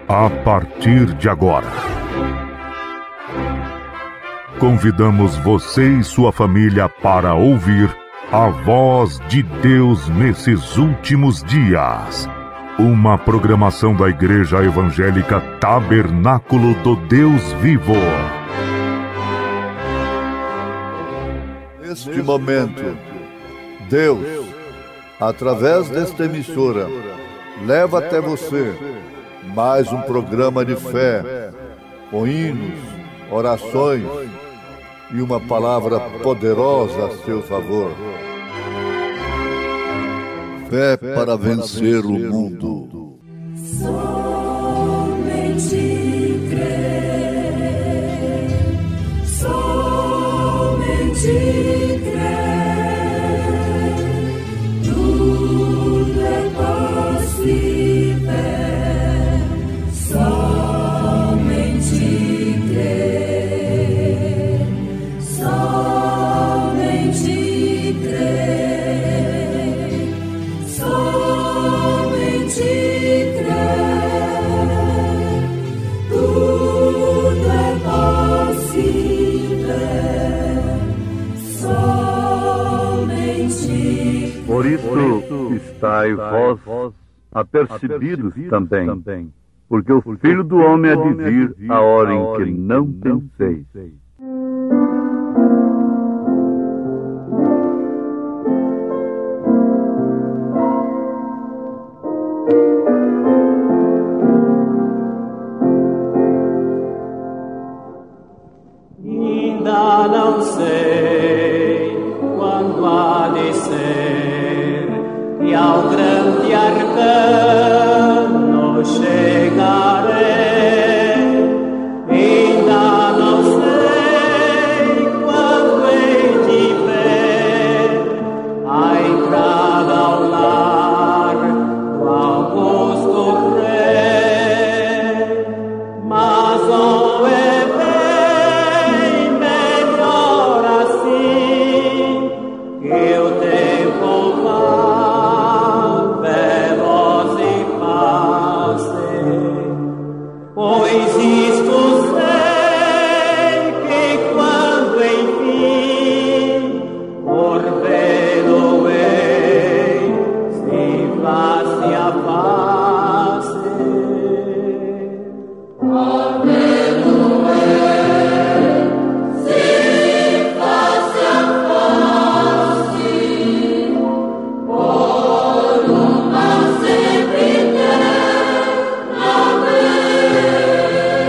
A partir de agora, convidamos você e sua família para ouvir a voz de Deus nesses últimos dias. Uma programação da Igreja Evangélica Tabernáculo do Deus Vivo. Neste momento, Deus, através desta emissora, leva até você mais um programa de fé, com hinos, orações e uma palavra poderosa a seu favor. Fé para vencer o mundo. Somente crer, somente crer, tudo é possível. Somente crer, somente crer, somente crer, tudo é possível. Somente crer. Por isso estai vós apercebidos também, porque o Filho do Homem há de vir a hora em que não penseis. Ainda não sei quando há de ser e ao grande arcano chegarei. Ainda não sei quando hei de ver a entrada ao lar do Augusto Rei, mas ou é bem melhor assim que o tempo vá veloz e passe, pois isto sei que quando enfim por vê-lo hei se face a face. Por uma sempre eterna vez.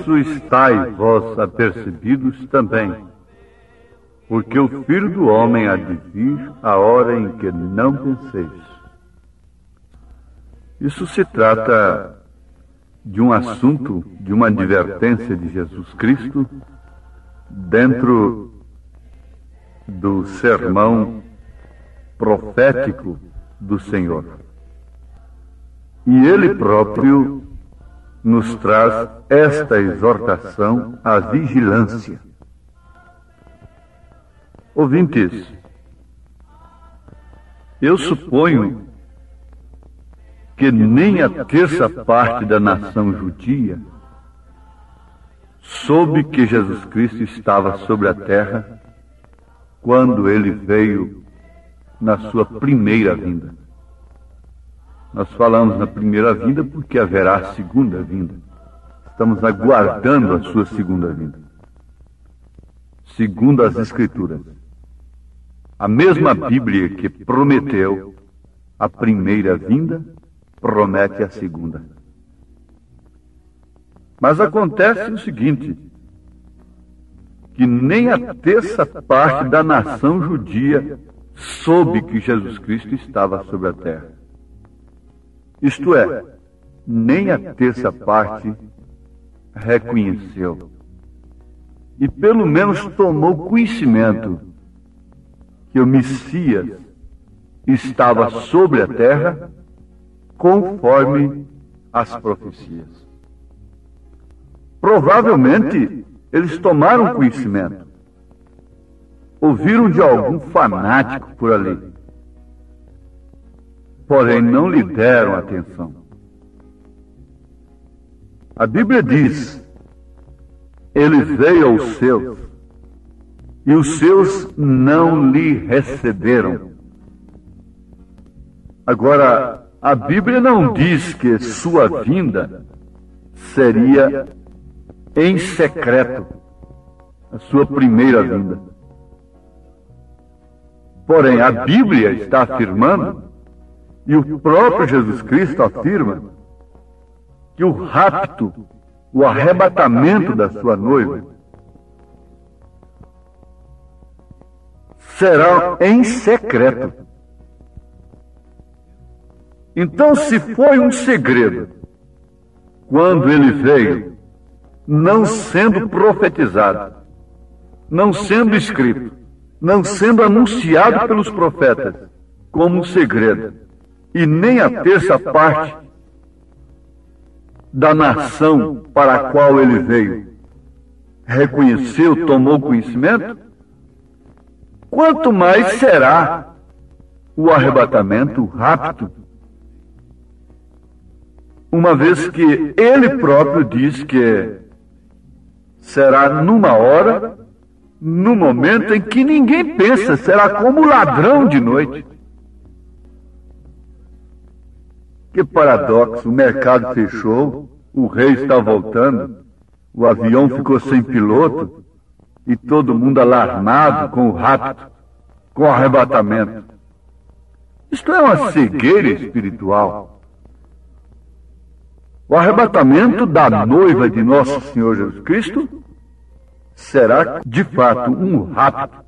isso estáis vós apercebidos também, porque o Filho do Homem há de vir a hora em que não penseis. Isso se trata de um assunto, de uma advertência de Jesus Cristo dentro do sermão profético do Senhor. E Ele próprio nos traz esta exortação à vigilância. Ouvintes, eu suponho que nem a terça parte da nação judia soube que Jesus Cristo estava sobre a terra quando Ele veio na sua primeira vinda. Nós falamos na primeira vinda porque haverá a segunda vinda. Estamos aguardando a sua segunda vinda. Segundo as Escrituras. A mesma Bíblia que prometeu a primeira vinda, promete a segunda. Mas acontece o seguinte, que nem a terça parte da nação judia soube que Jesus Cristo estava sobre a terra. Isto é, nem a terça parte reconheceu. E pelo menos tomou conhecimento que o Messias estava sobre a terra conforme as profecias. Provavelmente eles tomaram conhecimento. Ouviram de algum fanático por ali. Porém, não lhe deram atenção. A Bíblia diz: Ele veio aos seus, e os seus não lhe receberam. Agora, a Bíblia não diz que sua vinda seria em secreto, a sua primeira vinda. Porém, a Bíblia está afirmando, e o próprio Jesus Cristo afirma, que o rapto, o arrebatamento da sua noiva, será em secreto. Então, se foi um segredo, quando ele veio, não sendo profetizado, não sendo escrito, não sendo anunciado pelos profetas como um segredo, e nem a terça parte da nação para a qual ele veio reconheceu, tomou conhecimento, quanto mais será o arrebatamento, o rapto, uma vez que ele próprio diz que será numa hora, no momento em que ninguém pensa, será como ladrão de noite. Que paradoxo, o mercado fechou, o rei está voltando, o avião ficou sem piloto e todo mundo alarmado com o rapto, com o arrebatamento. Isto é uma cegueira espiritual. O arrebatamento da noiva de Nosso Senhor Jesus Cristo será, de fato, um rapto.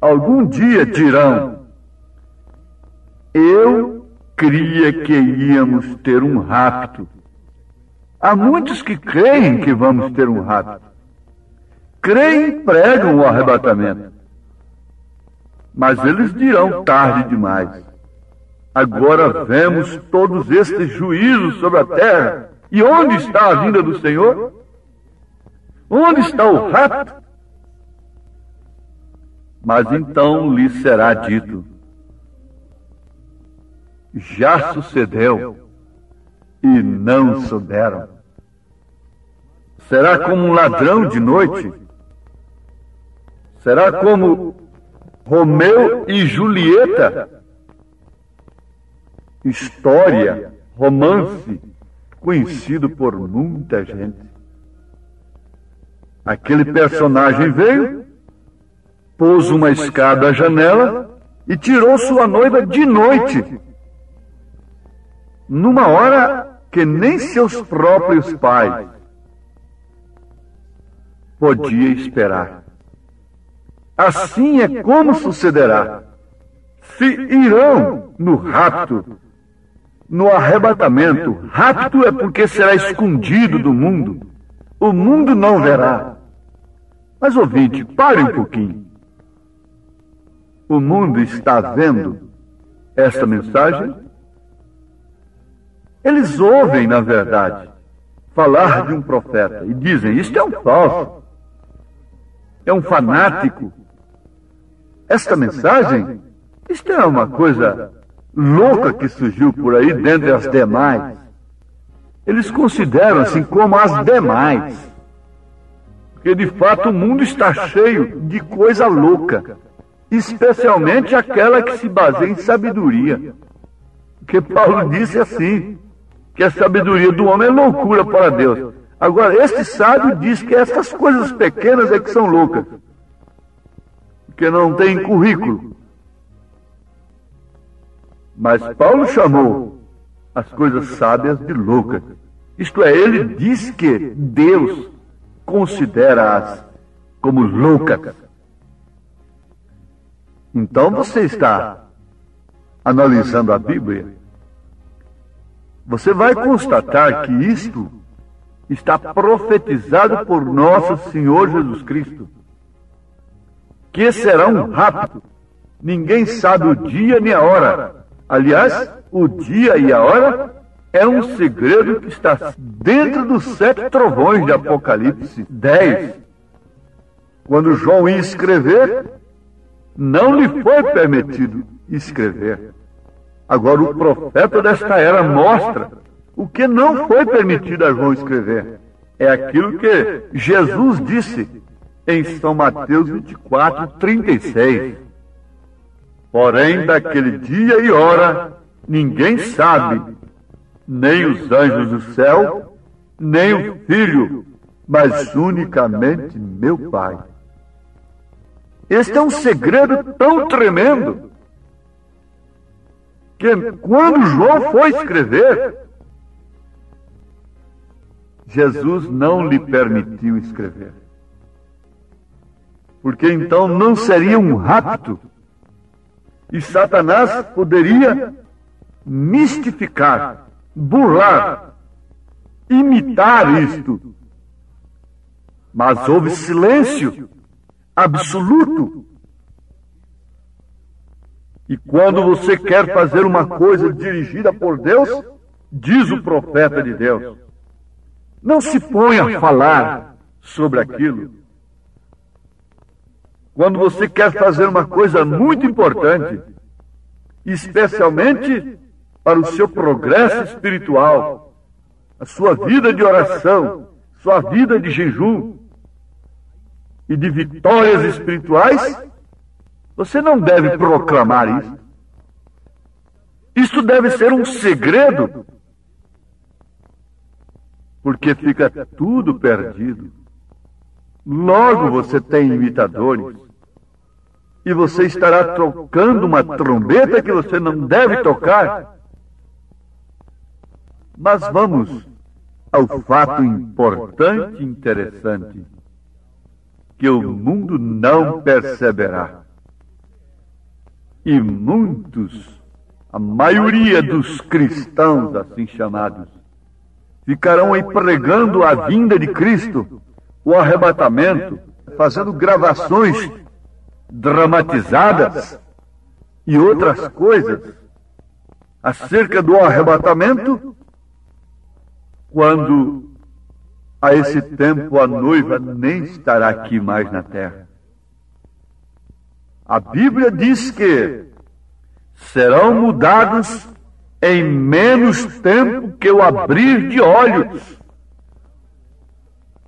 Algum dia dirão: eu cria que íamos ter um rapto. Há muitos que creem que vamos ter um rapto. Creem e pregam o arrebatamento. Mas eles dirão tarde demais. Agora vemos todos estes juízos sobre a terra. E onde está a vinda do Senhor? Onde está o rapto? Mas então lhe será dito: já sucedeu e não souberam. Será como um ladrão de noite? Será como Romeu e Julieta? História, romance, conhecido por muita gente. Aquele personagem veio, pôs uma escada à janela e tirou sua noiva de noite, numa hora que nem seus próprios pais podia esperar. Assim é como sucederá. Se irão no rapto, no arrebatamento. Rapto é porque será escondido do mundo. O mundo não verá. Mas, ouvinte, pare um pouquinho. O mundo está vendo esta mensagem? Eles ouvem, na verdade, falar de um profeta e dizem, isto é um falso, é um fanático. Esta mensagem, isto é uma coisa louca que surgiu por aí dentre as demais. Eles consideram assim como as demais. Porque de fato o mundo está cheio de coisa louca. Especialmente aquela que se baseia em sabedoria. Porque Paulo disse assim, que a sabedoria do homem é loucura para Deus. Agora, este sábio diz que essas coisas pequenas é que são loucas. Porque não tem currículo. Mas Paulo chamou as coisas sábias de loucas. Isto é, ele diz que Deus considera-as como loucas. Então você está analisando a Bíblia, você vai constatar que isto está profetizado por nosso Senhor Jesus Cristo, que será um rapto. Ninguém sabe o dia nem a hora. Aliás, o dia e a hora é um segredo que está dentro dos 7 trovões de Apocalipse 10. Quando João ia escrever, não lhe foi permitido escrever. Agora o profeta desta era mostra o que não foi permitido a João escrever. É aquilo que Jesus disse em São Mateus 24, 36. Porém, daquele dia e hora, ninguém sabe, nem os anjos do céu, nem o Filho, mas unicamente meu Pai. Este é um segredo tão tremendo que quando João foi escrever, Jesus não lhe permitiu escrever. Porque então não seria um rapto. E Satanás poderia mistificar, burlar, imitar isto. Mas houve silêncio absoluto. E quando você quer fazer uma coisa dirigida por Deus, diz o profeta de Deus, não se ponha a falar sobre aquilo. Quando você quer fazer uma coisa muito importante, especialmente para o seu progresso espiritual, a sua vida de oração, sua vida de jejum e de vitórias espirituais, você não deve proclamar isso. Isto deve ser um segredo, porque fica tudo perdido. Logo você tem imitadores, e você estará tocando uma trombeta que você não deve tocar. Mas vamos ao fato importante e interessante, que o mundo não perceberá. E muitos, a maioria dos cristãos assim chamados, ficarão aí pregando a vinda de Cristo, o arrebatamento, fazendo gravações dramatizadas e outras coisas acerca do arrebatamento, quando a esse tempo a noiva nem estará aqui mais na terra. A Bíblia diz que serão mudados em menos tempo que o abrir de olhos.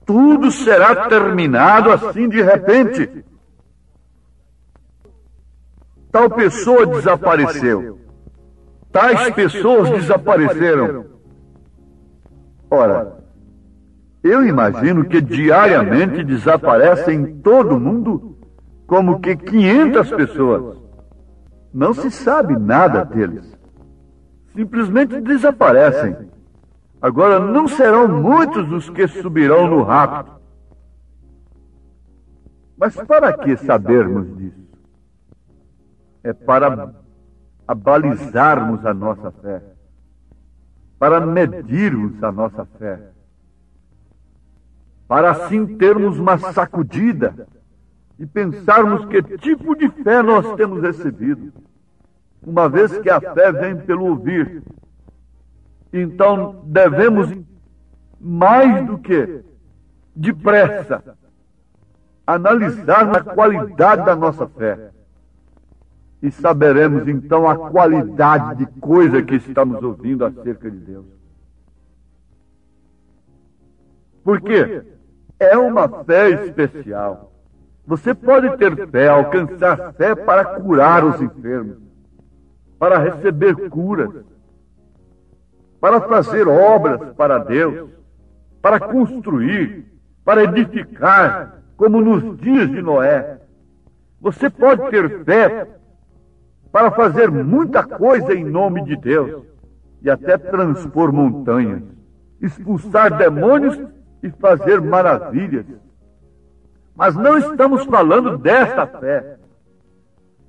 Tudo será terminado assim de repente. Tal pessoa desapareceu. Tais pessoas desapareceram. Ora, eu imagino que diariamente desaparecem em todo o mundo como que 500 pessoas. Não se sabe nada deles. Simplesmente desaparecem. Agora, não serão muitos os que subirão no rapto. Mas para que sabermos disso? É para abalizarmos a nossa fé, para medirmos a nossa fé, para assim termos uma sacudida e pensarmos que tipo de fé nós temos recebido, uma vez que a fé vem pelo ouvir. Então devemos, mais do que depressa, analisar a qualidade da nossa fé. E saberemos então a qualidade de coisa que estamos ouvindo acerca de Deus. Porque é uma fé especial. Você pode ter fé, alcançar fé para curar os enfermos, para receber curas, para fazer obras para Deus, para construir, para edificar, como nos dias de Noé. Você pode ter fé para fazer muita coisa em nome de Deus, e até transpor montanhas, expulsar demônios e fazer maravilhas. Mas não estamos falando dessa fé,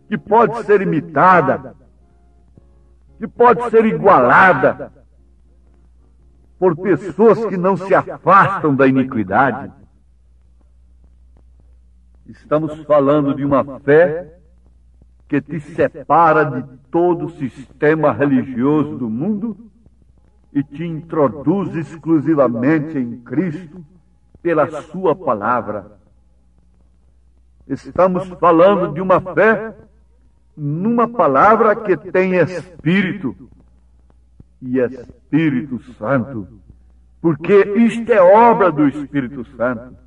que pode ser imitada, que pode ser igualada por pessoas que não se afastam da iniquidade. Estamos falando de uma fé que te separa de todo o sistema religioso do mundo e te introduz exclusivamente em Cristo pela sua palavra. Estamos falando de uma fé numa palavra que tem Espírito e Espírito Santo, porque isto é obra do Espírito Santo,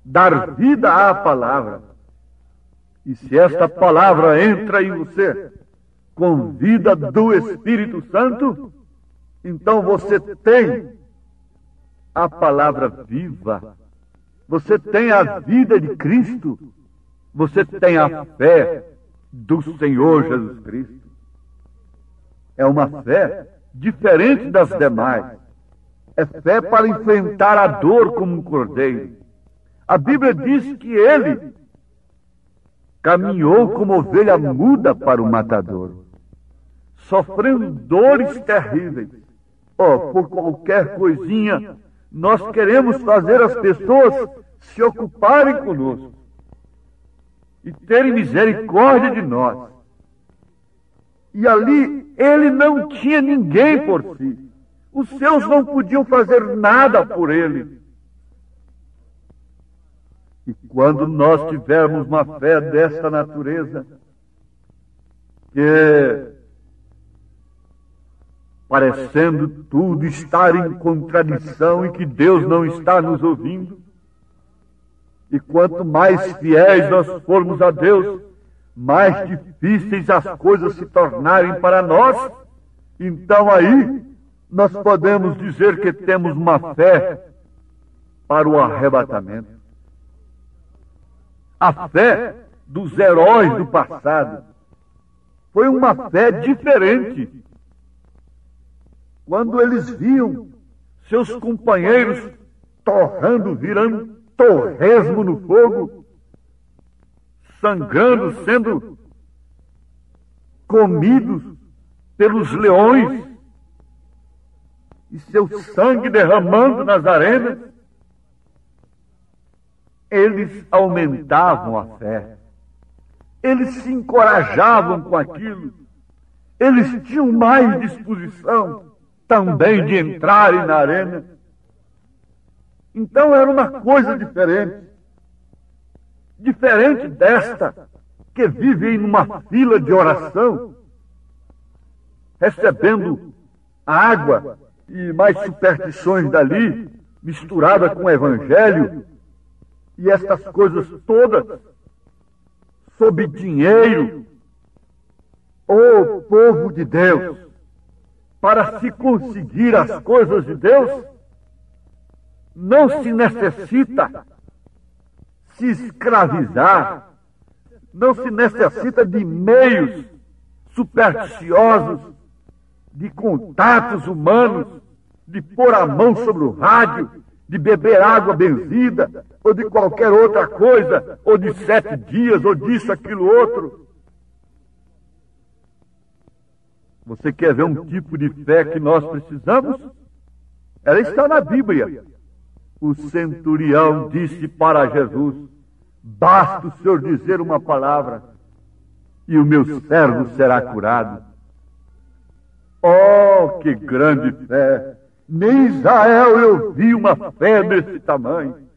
dar vida à palavra. E se esta palavra entra em você com vida do Espírito Santo, então você tem a palavra viva, você tem a vida de Cristo, você tem a fé do Senhor Jesus Cristo. É uma fé diferente das demais. É fé para enfrentar a dor como um cordeiro. A Bíblia diz que ele caminhou como ovelha muda para o matador, sofrendo dores terríveis. Por qualquer coisinha, nós queremos fazer as pessoas se ocuparem conosco e terem misericórdia de nós. E ali ele não tinha ninguém por si. Os seus não podiam fazer nada por ele. E quando nós tivermos uma fé desta natureza, que parecendo tudo estar em contradição e que Deus não está nos ouvindo, e quanto mais fiéis nós formos a Deus, mais difíceis as coisas se tornarem para nós, então aí nós podemos dizer que temos uma fé para o arrebatamento. A fé dos heróis do passado foi uma fé diferente. Quando eles viam seus companheiros torrando, virando torresmo no fogo, sangrando, sendo comidos pelos leões, e seu sangue derramando nas arenas, eles aumentavam a fé. Eles se encorajavam com aquilo. Eles tinham mais disposição também de entrarem na arena. Então era uma coisa diferente. Diferente desta que vive em uma fila de oração, recebendo água e mais superstições dali, misturada com o evangelho, e estas coisas todas, sob dinheiro. Ô povo de Deus, para se conseguir as coisas de Deus, não se necessita se escravizar, não se necessita de meios supersticiosos, de contatos humanos, de pôr a mão sobre o rádio, de beber água benzida, ou de qualquer outra coisa, ou de 7 dias, ou disso, aquilo, outro. Você quer ver um tipo de fé que nós precisamos? Ela está na Bíblia. O centurião disse para Jesus: basta o Senhor dizer uma palavra, e o meu servo será curado. Oh, que grande fé! Nem Israel eu vi uma fé desse tamanho.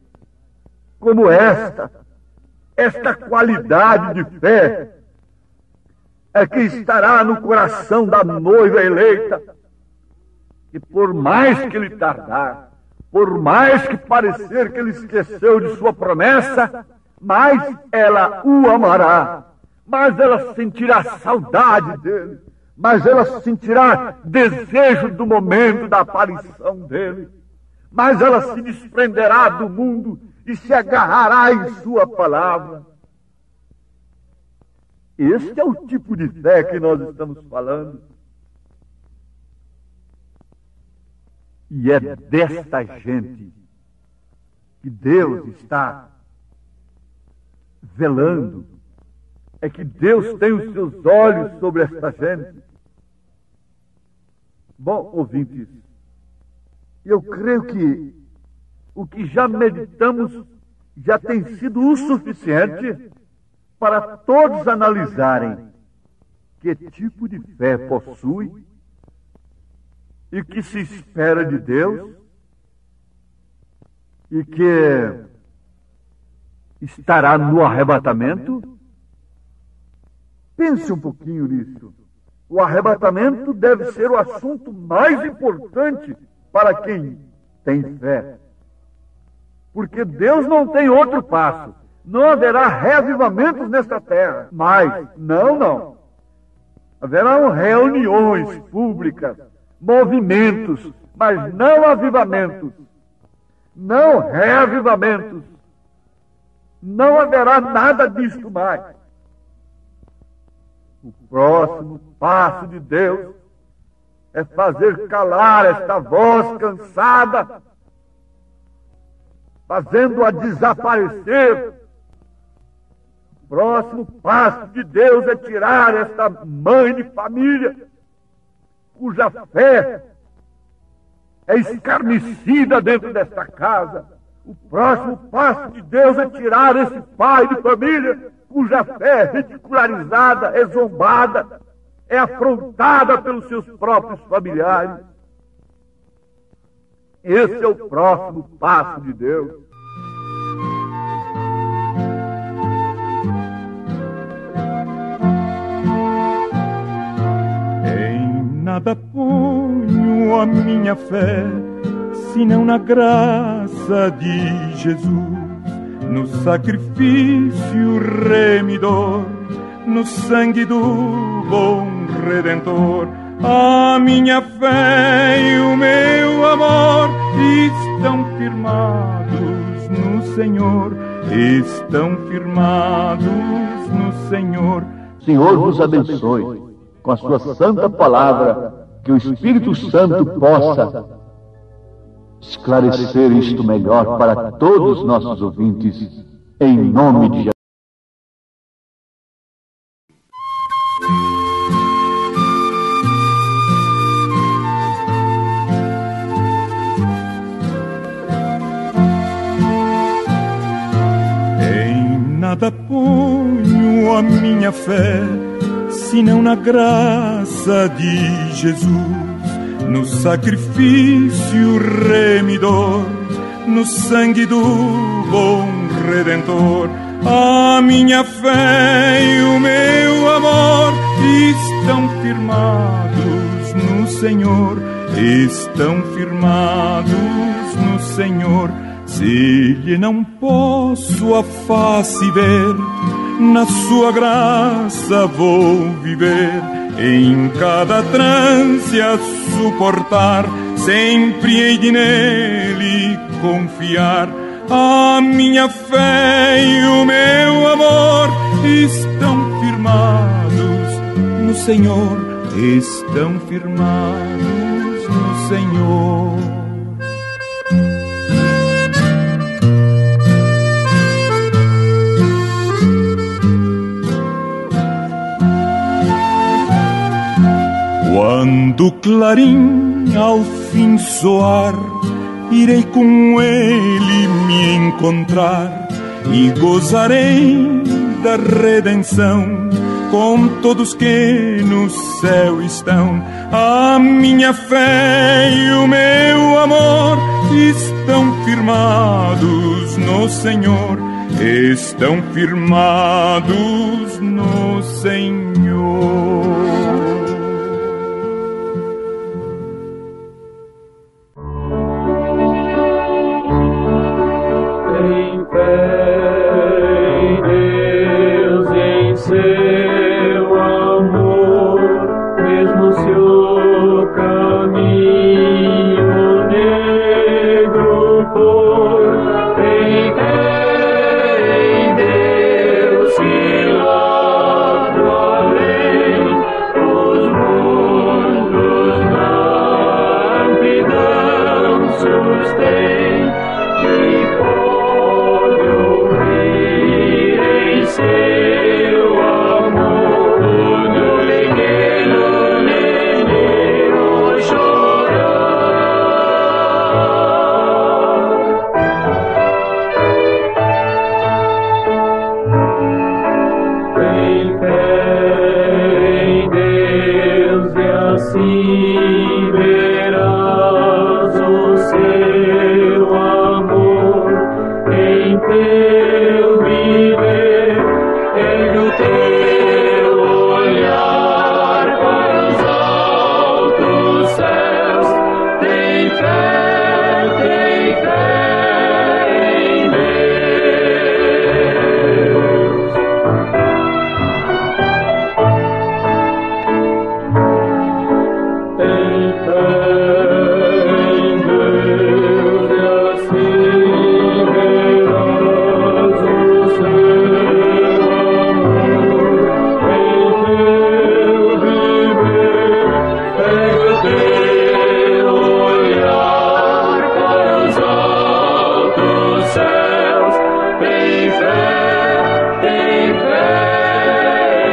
Como esta qualidade de fé é que estará no coração da noiva eleita, e por mais que ele tardar, por mais que parecer que ele esqueceu de sua promessa, mais ela o amará, mais ela sentirá saudade dele, mais ela sentirá desejo do momento da aparição dele, mais ela se desprenderá do mundo e se agarrará em sua palavra. Este é o tipo de fé que nós estamos falando. E é desta gente que Deus está velando. É que Deus tem os seus olhos sobre esta gente. Bom, ouvintes, eu creio que o que já meditamos já tem sido o suficiente para todos analisarem que tipo de fé possui e que se espera de Deus e que estará no arrebatamento. Pense um pouquinho nisso. O arrebatamento deve ser o assunto mais importante para quem tem fé. Porque Deus não tem outro passo. Não haverá reavivamentos nesta terra. Mas, não. Haverão reuniões públicas, movimentos, mas não avivamentos. Não reavivamentos. Não haverá nada disto mais. O próximo passo de Deus é fazer calar esta voz cansada, fazendo-a desaparecer. O próximo passo de Deus é tirar esta mãe de família, cuja fé é escarnecida dentro desta casa. O próximo passo de Deus é tirar esse pai de família, cuja fé é ridicularizada, é zombada, é afrontada pelos seus próprios familiares. Esse é o próximo passo de Deus. Em nada ponho a minha fé, senão na graça de Jesus, no sacrifício remidor, no sangue do bom Redentor. A minha fé e o meu amor estão firmados no Senhor, estão firmados no Senhor. Senhor vos abençoe com a sua santa palavra, que o Espírito Santo possa esclarecer isto melhor para todos os nossos ouvintes, em nome de Jesus. Em nada ponho a minha fé, senão na graça de Jesus, no sacrifício remidor, no sangue do bom Redentor. A minha fé e o meu amor estão firmados no Senhor, estão firmados no Senhor. Se lhe não posso a face ver, na sua graça vou viver, em cada trance a suportar, sempre hei de nele confiar. A minha fé e o meu amor estão firmados no Senhor, estão firmados no Senhor. Quando o clarim ao fim soar, irei com ele me encontrar e gozarei da redenção com todos que no céu estão. A minha fé e o meu amor estão firmados no Senhor, estão firmados no Senhor. Tem fé em Deus, em seu amor, mesmo se o caminho negro for. Tem fé em Deus que lá do além os mundos na amplidão sustém e pode ouvir em seu amor no legueiro nenê chorar. Tem fé em Deus e assim verás o seu amor em teu viver, em o teu olhar para os altos céus. Tem fé em Deus. Tem fé em Deus e assim verás o seu amor em teu viver, em o teu olhar para os altos céus. Tem fé em Deus. Tem fé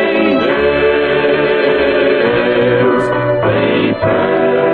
em Deus. Tem fé em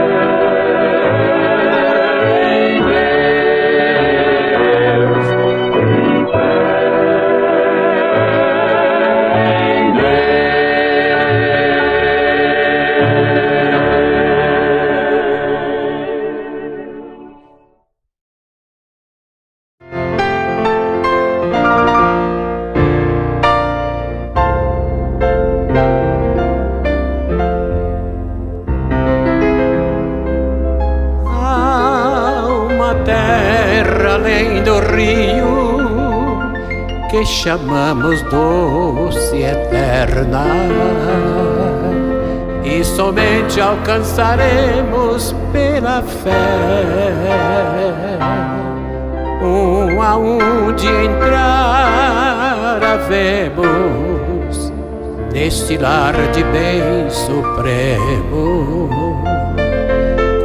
Há uma terra além do rio que chamamos doce e eterna, e somente alcançaremos pela fé. Aonde entrar havemos neste lar de bem supremo,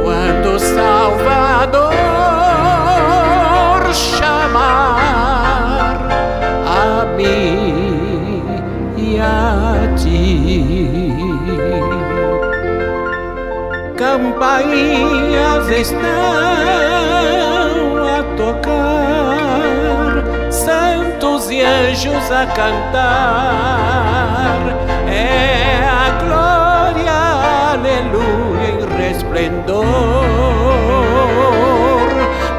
quando o Salvador chamar a mim e a ti. Campainhas estão a tocar, santos e anjos a cantar. É a glória, aleluia, em resplendor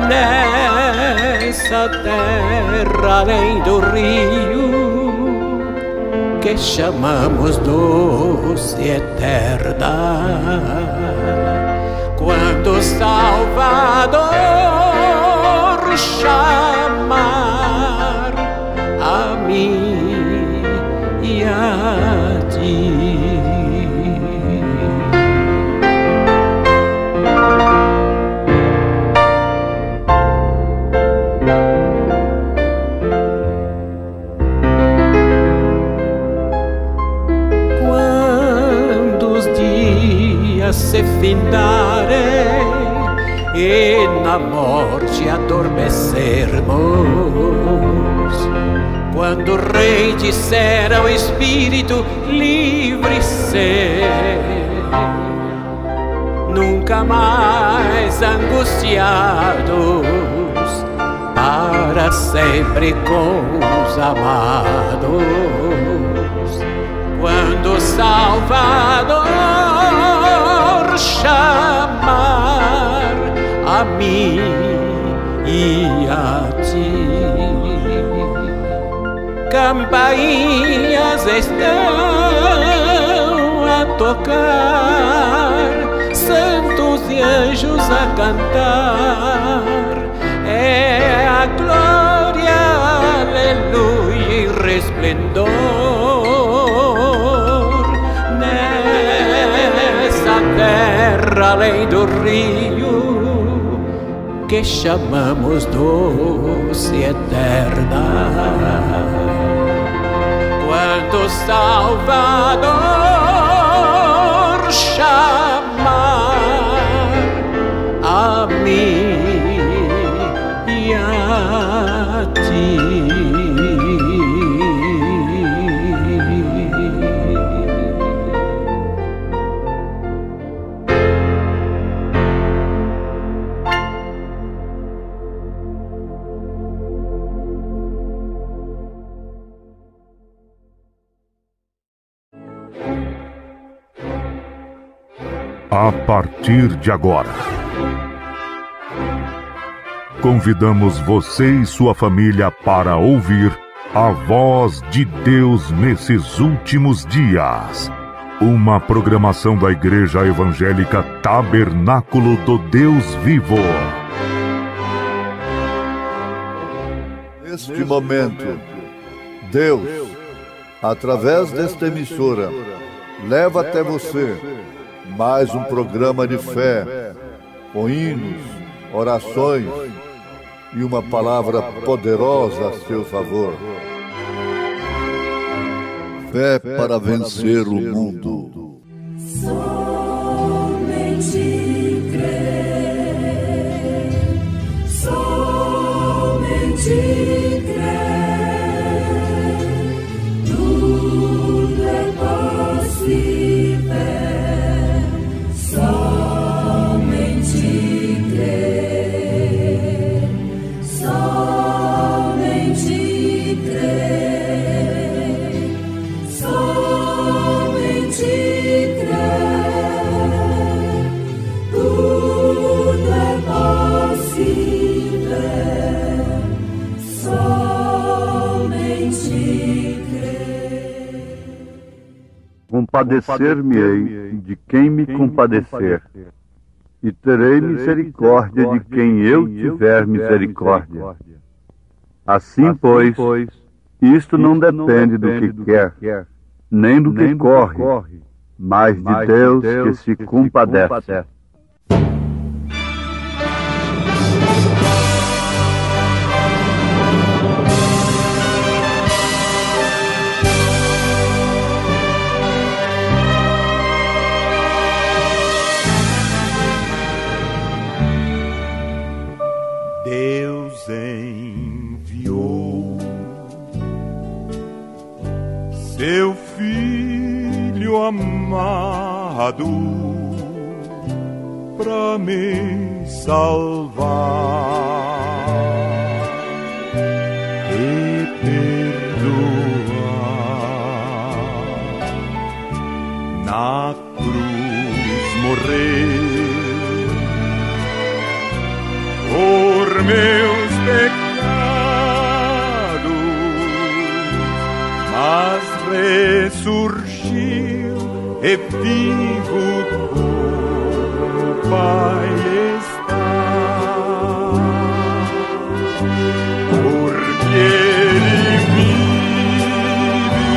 nessa terra além do rio que chamamos doce e eterna. Quando o Salvador chamar a mim e a ti. Quando os dias se findarem e na morte adormecermos, quando o Rei disser ao Espírito livre ser, nunca mais angustiados, para sempre com os amados. Quando o Salvador chamar a mim e a ti, campainhas estão a tocar, santos e anjos a cantar. É a glória, aleluia e resplendor nessa terra além do rio que chamamos doce eterna. Quando o Salvador chamar a mim e a ti, A partir de agora, convidamos você e sua família para ouvir a voz de Deus nesses últimos dias. Uma programação da Igreja Evangélica Tabernáculo do Deus Vivo. Neste momento, Deus, através desta emissora, leva até você mais um programa de fé, com hinos, orações e uma palavra poderosa a seu favor. Fé para vencer o mundo. Somente crer, somente crer, tudo é possível. Somente crer, somente crer, somente crer, tudo é possível. Somente crer. Compadecer-me-ei de quem me compadecer, e terei misericórdia de quem eu tiver misericórdia. Assim, pois, isto não depende do que quer, nem do que corre, mas de Deus que se compadece. Deus enviou seu Filho amado pra me salvar e perdoar. Na cruz morreu por meus pecados, mas ressurgiu e vivo como o Pai está. Porque Ele vive,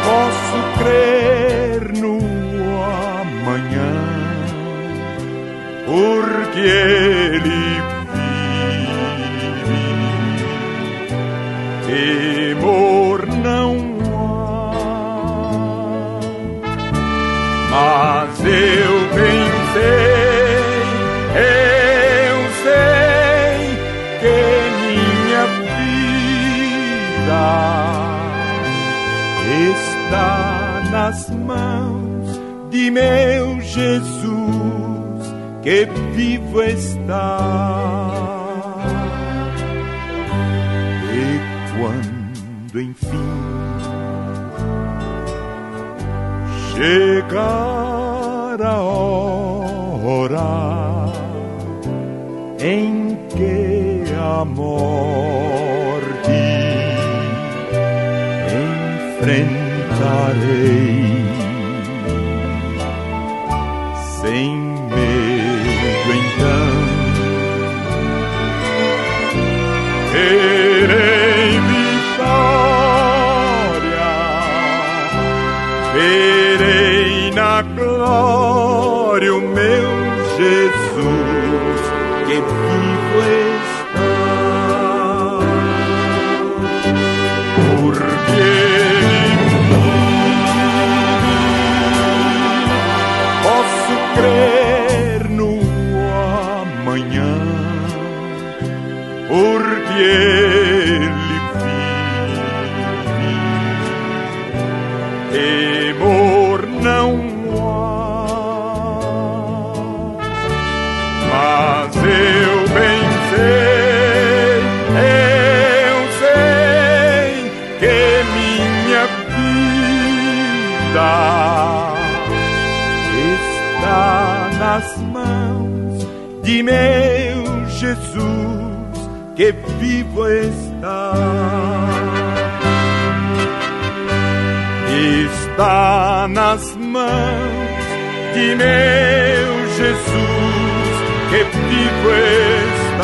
posso crer no amanhã. Porque Ele vive, temor não há. Mas eu pensei, eu sei que minha vida está nas mãos de meu Jesus que vivo está. E quando enfim chegar a hora em que a morte enfrentarei, sem medo então terei vitória, verei na glória o meu Jesus que vivo está. Porque posso crer no amanhã, porque Ele vive, temor não há. Mas eu bem sei que minha vida está nas mãos de meu Jesus que vivo está. Está nas mãos de meu Jesus que vivo está.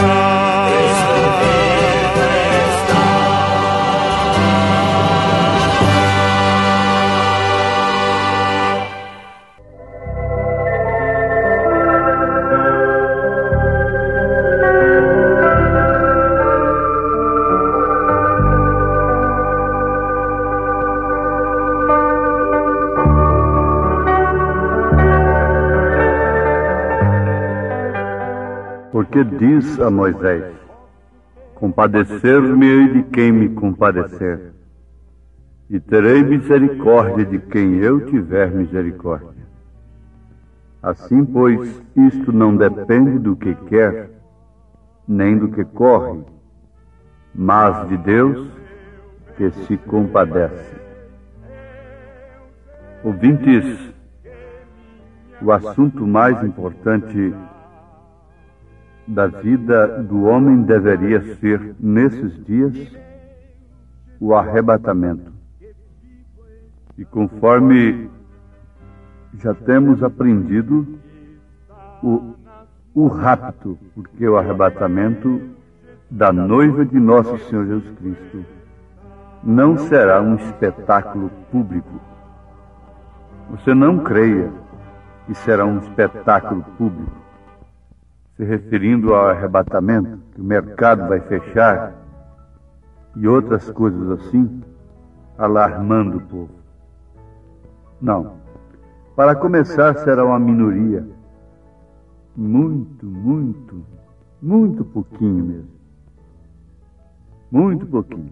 Porque diz a Moisés: compadecer-me-ei de quem me compadecer, e terei misericórdia de quem eu tiver misericórdia. Assim, pois, isto não depende do que quer, nem do que corre, mas de Deus que se compadece. Ouvintes, o assunto mais importante da vida do homem deveria ser, nesses dias, o arrebatamento. E conforme já temos aprendido, o rapto, porque o arrebatamento da noiva de nosso Senhor Jesus Cristo não será um espetáculo público. Você não creia que será um espetáculo público, se referindo ao arrebatamento, que o mercado vai fechar e outras coisas assim, alarmando o povo. Não. Para começar, será uma minoria. Muito pouquinho mesmo. Muito pouquinho.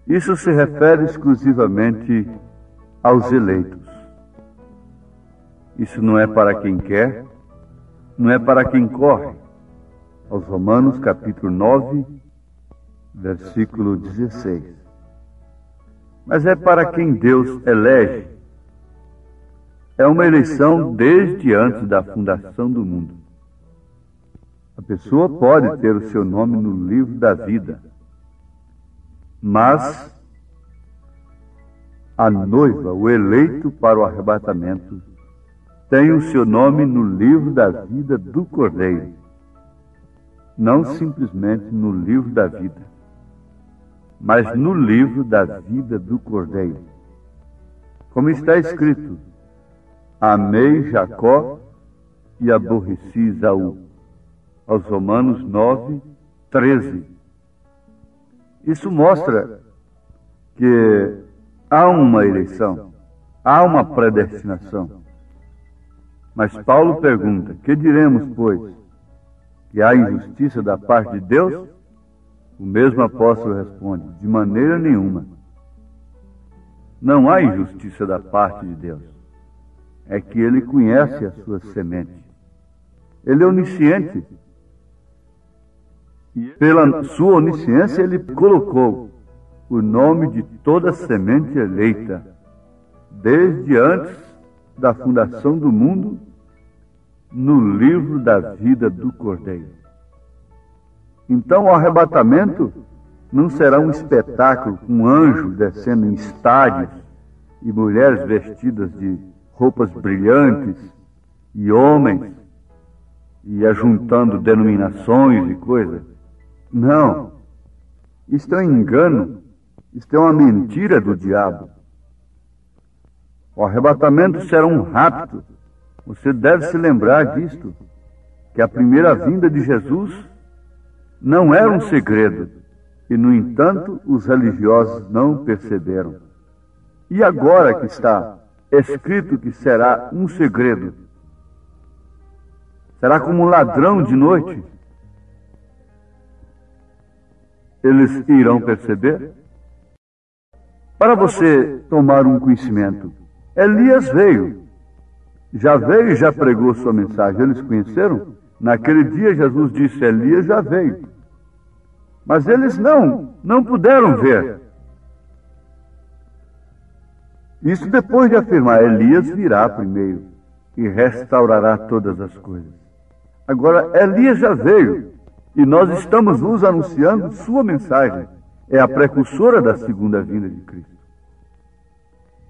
Isso se refere exclusivamente aos eleitos. Isso não é para quem quer, não é para quem corre. Aos Romanos, capítulo 9, versículo 16. Mas é para quem Deus elege. É uma eleição desde antes da fundação do mundo. A pessoa pode ter o seu nome no livro da vida, mas a noiva, o eleito para o arrebatamento, tem o seu nome no livro da vida do Cordeiro, não simplesmente no livro da vida, mas no livro da vida do Cordeiro. Como está escrito: amei Jacó e aborreci Esaú. Aos Romanos 9, 13. Isso mostra que há uma eleição, há uma predestinação. Mas Paulo pergunta: que diremos, pois? Que há injustiça da parte de Deus? O mesmo apóstolo responde: de maneira nenhuma. Não há injustiça da parte de Deus. é que ele conhece as suas sementes. Ele é onisciente. E pela sua onisciência, ele colocou o nome de toda semente eleita, desde antes da fundação do mundo, no livro da vida do Cordeiro. Então o arrebatamento não será um espetáculo com um anjo descendo em estádios e mulheres vestidas de roupas brilhantes e homens e ajuntando denominações e coisas. Não. Isto é um engano. Isto é uma mentira do diabo. O arrebatamento será um rapto. Você deve se lembrar disto, que a primeira vinda de Jesus não era um segredo, e, no entanto, os religiosos não perceberam. E agora que está escrito que será um segredo, será como um ladrão de noite, eles irão perceber? Para você tomar um conhecimento, Elias veio e já pregou sua mensagem. Eles conheceram? Naquele dia Jesus disse, Elias já veio. Mas eles não puderam ver. Isso depois de afirmar, Elias virá primeiro e restaurará todas as coisas. Agora, Elias já veio e nós estamos nos anunciando sua mensagem. É a precursora da segunda vinda de Cristo.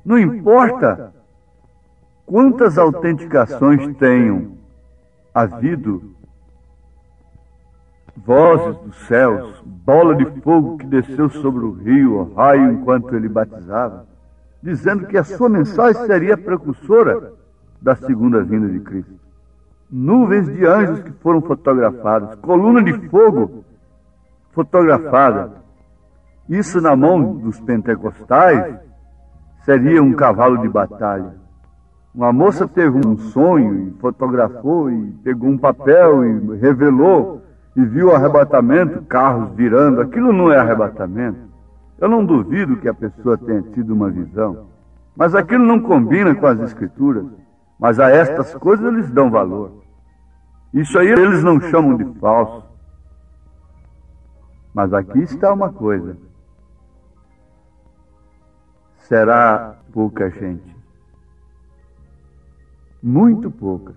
Não importa quantas autenticações tenham havido, vozes dos céus, bola de fogo que desceu sobre o rio, raio enquanto ele batizava, dizendo que a sua mensagem seria precursora da segunda vinda de Cristo. Nuvens de anjos que foram fotografadas, coluna de fogo fotografada. Isso na mão dos pentecostais seria um cavalo de batalha. Uma moça teve um sonho e fotografou e pegou um papel e revelou e viu o arrebatamento, carros virando. Aquilo não é arrebatamento. Eu não duvido que a pessoa tenha tido uma visão, mas aquilo não combina com as Escrituras. Mas a estas coisas eles dão valor. Isso aí eles não chamam de falso. Mas aqui está uma coisa. Será pouca gente. Muito pouca.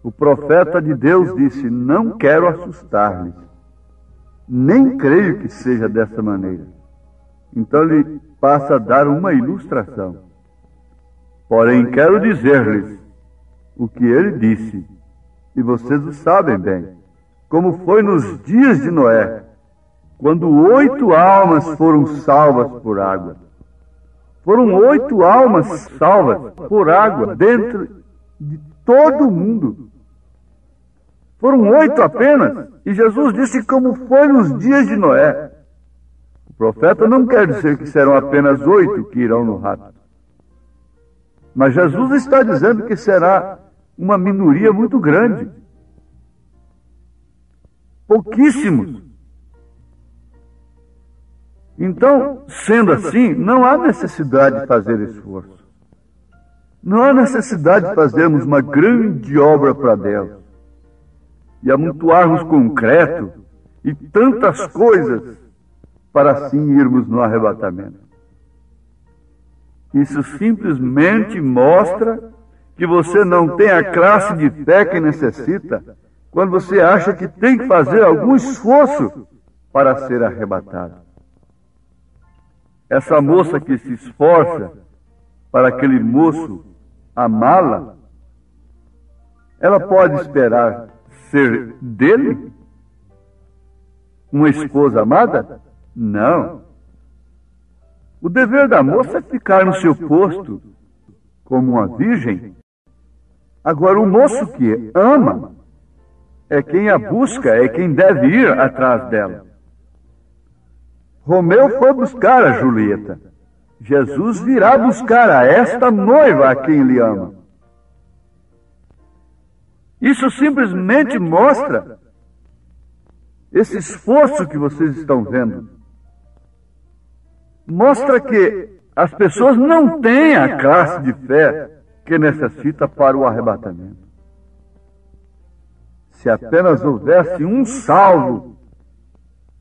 O profeta de Deus disse, não quero assustar-lhes. Nem creio que seja dessa maneira. Então ele passa a dar uma ilustração. Porém, quero dizer-lhes o que ele disse, e vocês o sabem bem, como foi nos dias de Noé, quando 8 almas foram salvas por água. Foram 8 almas salvas por água dentro de todo o mundo. Foram 8 apenas, e Jesus disse como foi nos dias de Noé. O profeta não quer dizer que serão apenas 8 que irão no rapto. Mas Jesus está dizendo que será uma minoria muito grande. Pouquíssimos. Então, sendo assim, não há necessidade de fazer esforço. Não há necessidade de fazermos uma grande obra para Deus. E amontoarmos concreto e tantas coisas para assim irmos no arrebatamento. Isso simplesmente mostra que você não tem a classe de fé que necessita quando você acha que tem que fazer algum esforço para ser arrebatado. Essa moça que se esforça para aquele moço amá-la, ela pode esperar ser dele uma esposa amada? Não. O dever da moça é ficar no seu posto como uma virgem. Agora, o moço que ama é quem a busca, é quem deve ir atrás dela. Romeu foi buscar a Julieta. Jesus virá buscar a esta noiva a quem ele ama. Isso simplesmente mostra esse esforço que vocês estão vendo. Mostra que as pessoas não têm a classe de fé que necessita para o arrebatamento. Se apenas houvesse um salvo,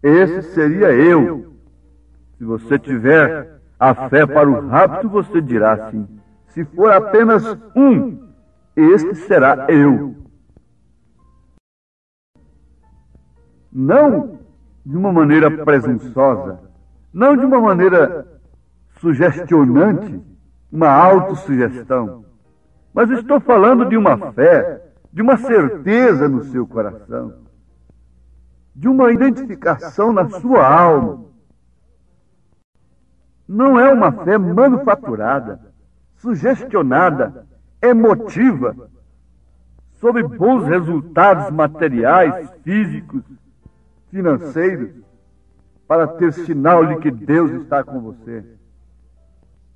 esse seria eu. Se você tiver a fé para o rapto, você dirá sim. Se for apenas um, este será eu. Não de uma maneira presunçosa, não de uma maneira sugestionante, uma autossugestão, mas estou falando de uma fé, de uma certeza no seu coração, de uma identificação na sua alma. Não é uma fé manufaturada, sugestionada, emotiva, sob bons resultados materiais, físicos, financeiros, para ter sinal de que Deus está com você.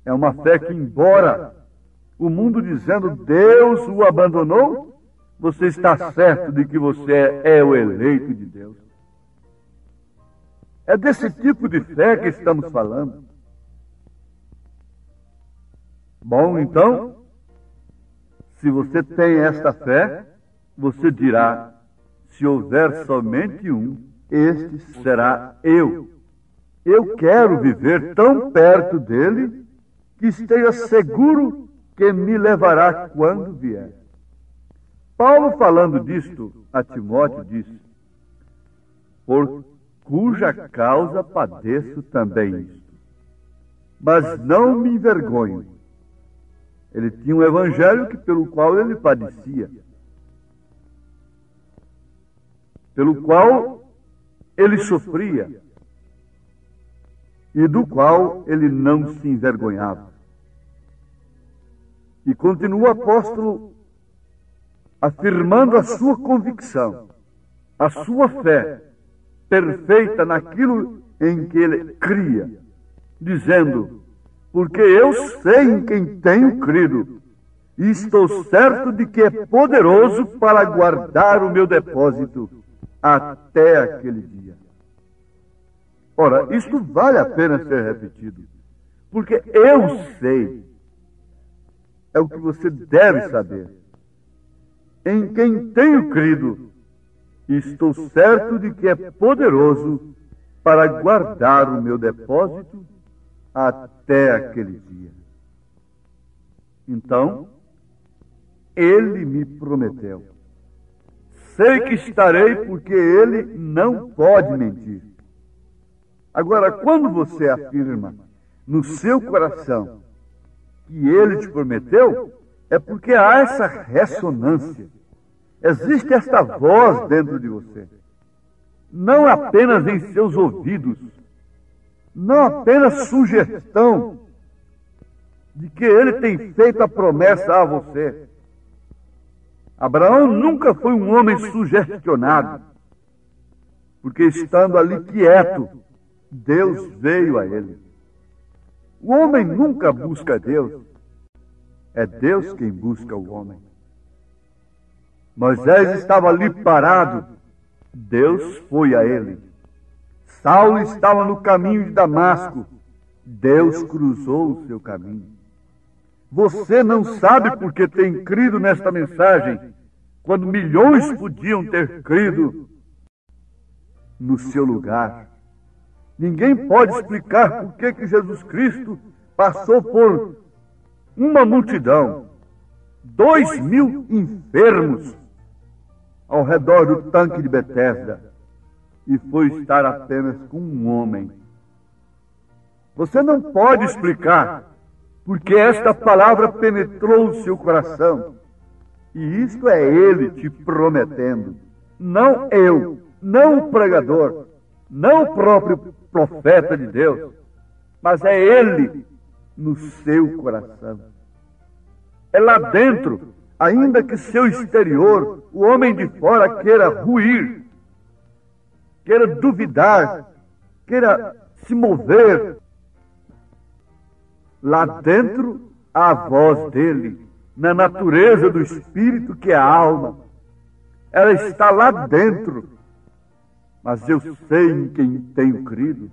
É uma fé que, embora o mundo dizendo Deus o abandonou, você está certo de que você é o eleito de Deus. É desse tipo de fé que estamos falando. Bom, então, se você tem esta fé, você dirá, se houver somente um, este será eu. Eu quero viver tão perto dele que esteja seguro que me levará quando vier. Paulo, falando disto a Timóteo, disse, por cuja causa padeço também isto, mas não me envergonho. Ele tinha um evangelho pelo qual ele padecia, pelo qual ele sofria e do qual ele não se envergonhava. E continua o apóstolo afirmando a sua convicção, a sua fé perfeita naquilo em que ele cria, dizendo, porque eu sei em quem tenho crido, e estou certo de que é poderoso para guardar o meu depósito até aquele dia. Ora, isto vale a pena ser repetido, porque eu sei, é o que você deve saber, em quem tenho crido, e estou certo de que é poderoso para guardar o meu depósito até aquele dia. Então, ele me prometeu. Sei que estarei porque ele não pode mentir. Agora, quando você afirma no seu coração que ele te prometeu, é porque há essa ressonância. Existe esta voz dentro de você. Não apenas em seus ouvidos, não apenas sugestão de que ele tem feito a promessa a você. Abraão nunca foi um homem sugestionado, porque estando ali quieto, Deus veio a ele. O homem nunca busca Deus, é Deus quem busca o homem. Moisés estava ali parado, Deus foi a ele. Saulo estava no caminho de Damasco, Deus cruzou o seu caminho. Você não sabe porque tem crido nesta mensagem, quando milhões podiam ter crido no seu lugar. Ninguém pode explicar por que Jesus Cristo passou por uma multidão, 2.000 enfermos ao redor do tanque de Betesda, e foi estar apenas com um homem. Você não pode explicar porque esta palavra penetrou o seu coração. E isto é ele te prometendo. Não eu, não o pregador, não o próprio profeta de Deus, mas é ele no seu coração. É lá dentro, ainda que seu exterior, o homem de fora queira ruir, queira duvidar, queira se mover, lá dentro há a voz dele, na natureza do espírito que é a alma. Ela está lá dentro. Mas eu sei em quem tenho crido.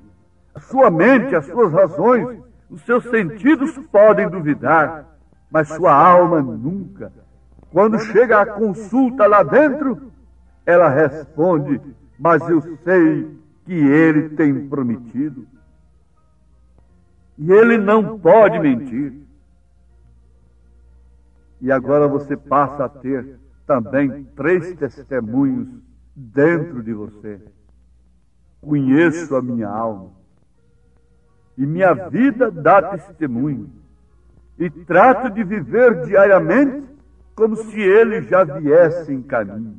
A sua mente, as suas razões, os seus sentidos podem duvidar, mas sua alma nunca. Quando chega a consulta lá dentro, ela responde: mas eu sei que ele tem prometido. E ele não pode mentir. E agora você passa a ter também 3 testemunhos dentro de você. Conheço a minha alma, e minha vida dá testemunho, e trato de viver diariamente como se ele já viesse em caminho.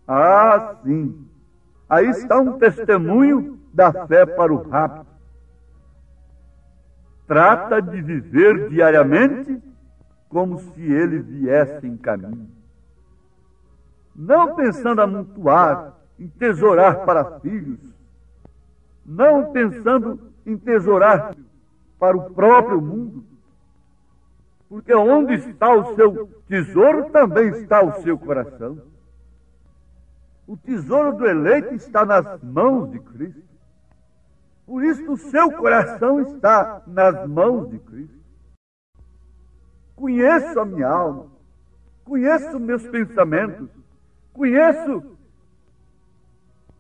Ah, sim, aí está um testemunho da fé para o rapto. Trata de viver diariamente como se ele viesse em caminho. Não pensando amontoar, entesourar para filhos. Não pensando em tesourar para o próprio mundo. Porque onde está o seu tesouro, também está o seu coração. O tesouro do eleito está nas mãos de Cristo. Por isso o seu coração está nas mãos de Cristo. Conheço a minha alma, conheço meus pensamentos, conheço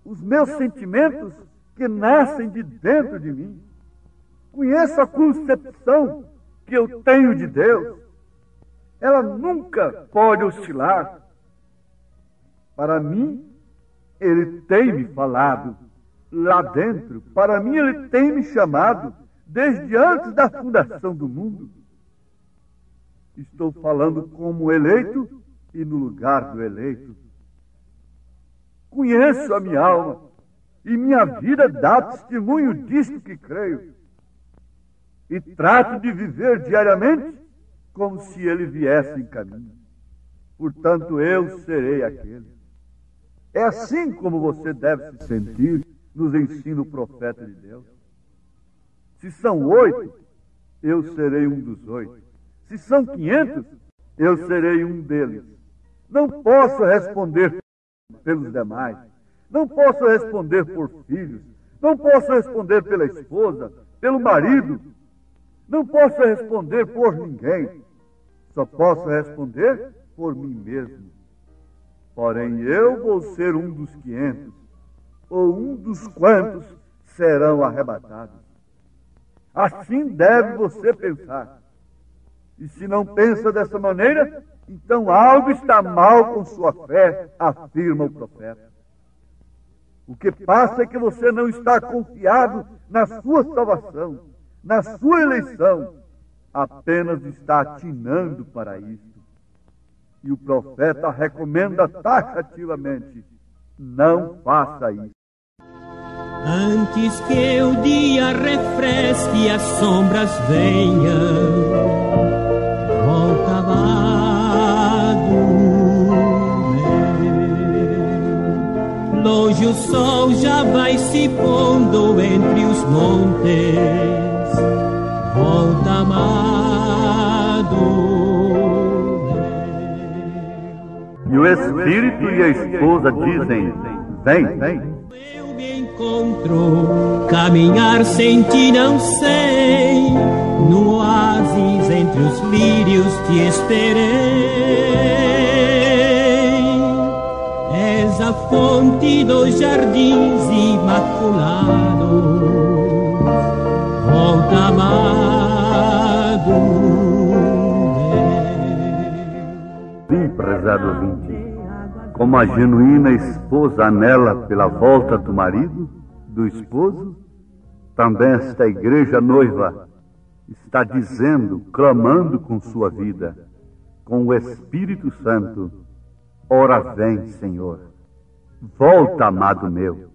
os meus sentimentos que nascem de dentro de mim. Conheço a concepção que eu tenho de Deus. Ela nunca pode oscilar. Para mim, Ele tem me falado lá dentro. Para mim, Ele tem me chamado desde antes da fundação do mundo. Estou falando como eleito e no lugar do eleito. Conheço a minha alma e minha vida dá testemunho disto que creio. E trato de viver diariamente como se ele viesse em caminho. Portanto, eu serei aquele. É assim como você deve se sentir, nos ensina o profeta de Deus. Se são 8, eu serei um dos 8. Se são 500, eu serei um deles. Não posso responder pelos demais. Não posso responder por filhos. Não posso responder pela esposa, pelo marido. Não posso responder por ninguém. Só posso responder por mim mesmo. Porém, eu vou ser um dos 500, ou um dos quantos serão arrebatados. Assim deve você pensar. E se não pensa dessa maneira, então algo está mal com sua fé, afirma o profeta. O que passa é que você não está confiado na sua salvação, na sua eleição, apenas está atinando para isso. E o profeta recomenda taxativamente: não faça isso. Antes que o dia refresque e as sombras venham, volta amado meu. Longe o sol já vai se pondo entre os montes, volta amado meu. E o Espírito e a esposa dizem: vem, vem. Eu me encontro, caminhar sem ti não sei, no oásis entre os lírios te esperei. És a fonte dos jardins imaculados, volta amado meu. Sim, prezado ouvinte, como a genuína esposa anela pela volta do marido, do esposo, também esta igreja noiva está dizendo, clamando com sua vida, com o Espírito Santo: ora vem, Senhor, volta, amado meu,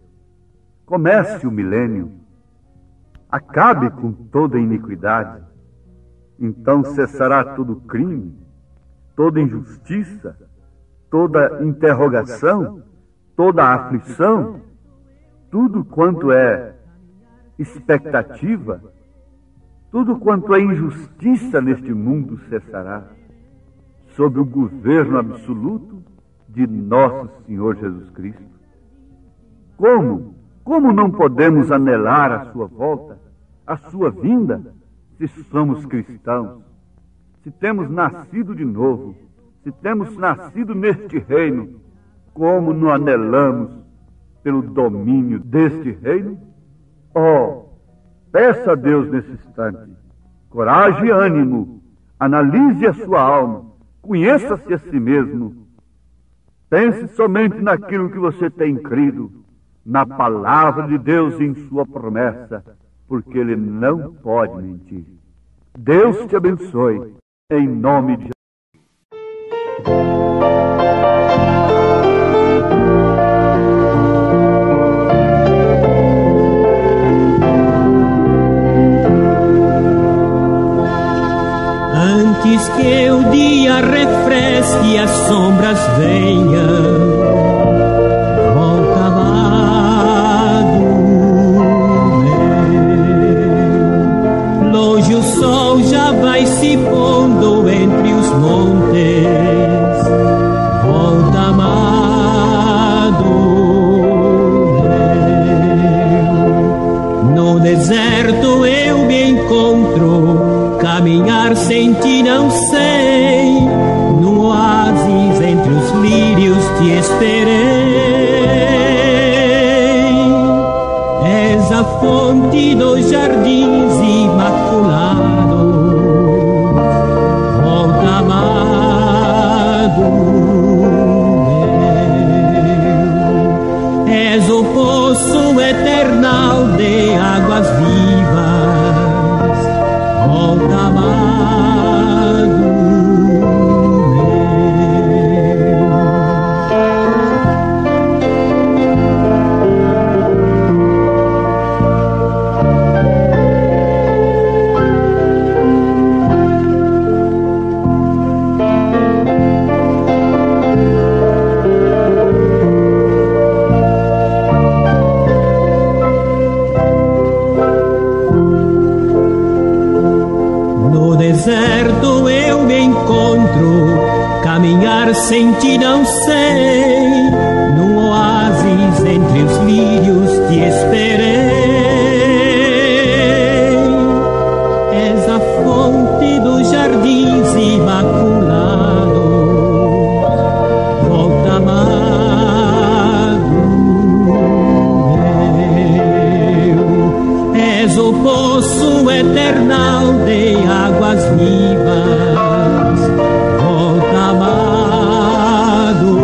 comece o milênio, acabe com toda iniquidade, então cessará todo crime, toda injustiça, toda interrogação, toda aflição, tudo quanto é expectativa, tudo quanto é injustiça neste mundo cessará, sob o governo absoluto de nosso Senhor Jesus Cristo. Como não podemos anelar a sua volta, a sua vinda, se somos cristãos, se temos nascido de novo, se temos nascido neste reino, como não anelamos pelo domínio deste reino? Oh, peça a Deus nesse instante coragem e ânimo, analise a sua alma, conheça-se a si mesmo. Pense somente naquilo que você tem crido, na palavra de Deus e em sua promessa, porque Ele não pode mentir. Deus te abençoe, em nome de Jesus. Antes que o dia refresque e as sombras venham, volta amado meu. Longe o sol já vai se pondo entre os montes, volta amado meu. No deserto eu me encontro, caminhar sem ti não sei, no oásis entre os lírios te esperei. És a fonte dos jardins imaculados, volta amado meu. És o poço eternal de águas vivas, volta amado meu. No deserto eu me encontro, caminhar sem ti não sei, no oásis entre os lírios te esperei. És a fonte dos jardins imaculados, volta amado meu. És o poço eternal de águas vivas, volta amado meu.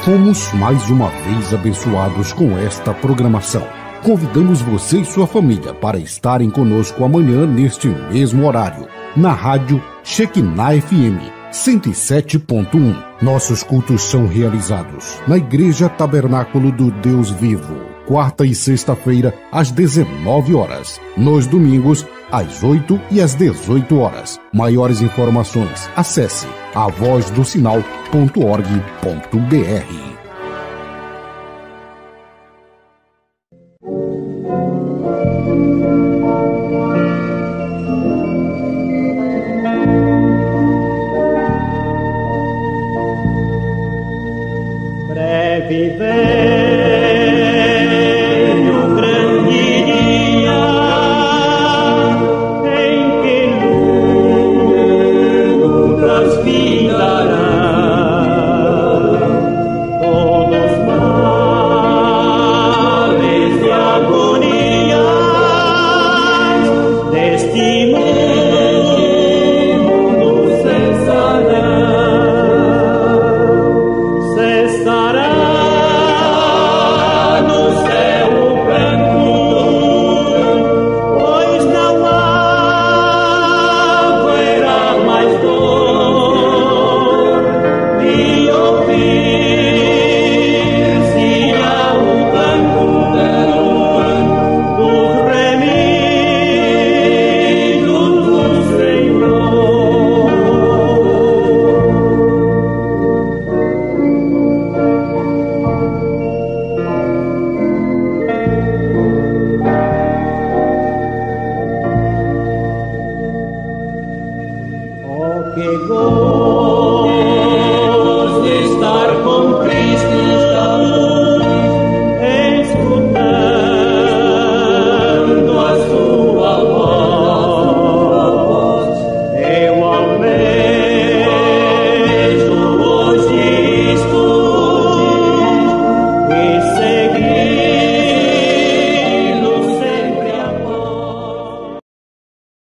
Fomos mais uma vez abençoados com esta programação. Convidamos você e sua família para estarem conosco amanhã neste mesmo horário, na rádio Shekinah FM 107.1. Nossos cultos são realizados na Igreja Tabernáculo do Deus Vivo, quarta e sexta-feira às 19 horas, nos domingos às 8 e às 18 horas. Maiores informações, acesse avozdosinal.org.br. Breve